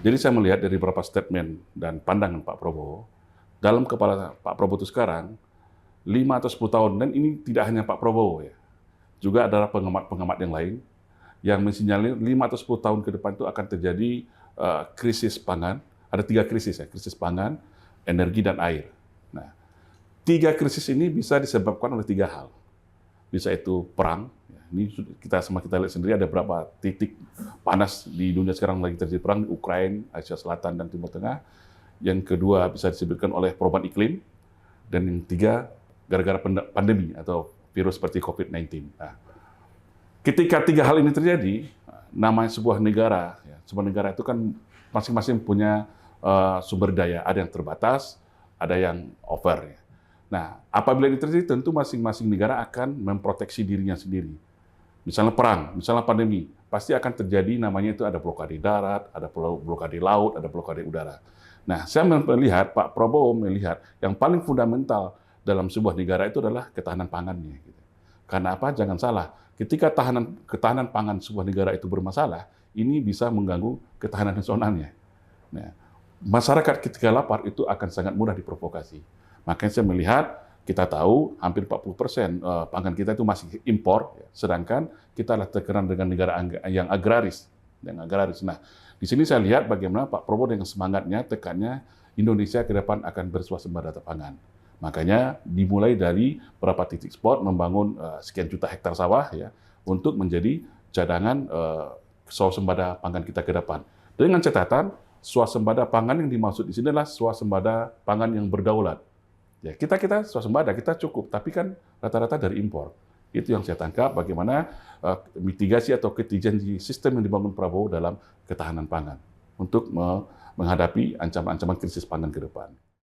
Jadi saya melihat dari beberapa statement dan pandangan Pak Prabowo, dalam kepala Pak Prabowo itu sekarang, 5 atau 10 tahun, dan ini tidak hanya Pak Prabowo ya, juga ada pengamat-pengamat yang lain, yang mensinyalir 5 atau 10 tahun ke depan itu akan terjadi krisis pangan. Ada 3 krisis ya, krisis pangan, energi, dan air. Nah, 3 krisis ini bisa disebabkan oleh 3 hal. Bisa itu perang, ini kita lihat sendiri ada berapa titik panas di dunia sekarang lagi terjadi perang di Ukraina, Asia Selatan, dan Timur Tengah. Yang kedua bisa disebabkan oleh perubahan iklim, dan yang ketiga gara-gara pandemi atau virus seperti COVID-19. Nah, ketika 3 hal ini terjadi, namanya sebuah negara, ya, sebuah negara itu kan masing-masing punya sumber daya, ada yang terbatas, ada yang over. Ya. Nah, apabila ini terjadi, tentu masing-masing negara akan memproteksi dirinya sendiri. Misalnya perang, misalnya pandemi, pasti akan terjadi namanya itu ada blokade darat, ada blokade laut, ada blokade udara. Nah, saya melihat, Pak Prabowo melihat yang paling fundamental dalam sebuah negara itu adalah ketahanan pangannya. Gitu. Karena apa? Jangan salah, ketika ketahanan pangan sebuah negara itu bermasalah, ini bisa mengganggu ketahanan nasionalnya. Nah, masyarakat ketika lapar itu akan sangat mudah diprovokasi. Makanya saya melihat, kita tahu hampir 40% pangan kita itu masih impor, sedangkan kita terkenal dengan negara yang agraris. Nah, di sini saya lihat bagaimana Pak Prabowo dengan semangatnya, tekannya, Indonesia ke depan akan berswasembada pangan. Makanya dimulai dari beberapa titik spot, membangun sekian juta hektar sawah ya untuk menjadi cadangan swasembada pangan kita ke depan. Dengan catatan, swasembada pangan yang dimaksud di sini adalah swasembada pangan yang berdaulat. Ya, kita swasembada, kita cukup, tapi kan rata-rata dari impor. Itu yang saya tangkap bagaimana mitigasi atau contingency sistem yang dibangun Prabowo dalam ketahanan pangan untuk menghadapi ancaman-ancaman krisis pangan ke depan.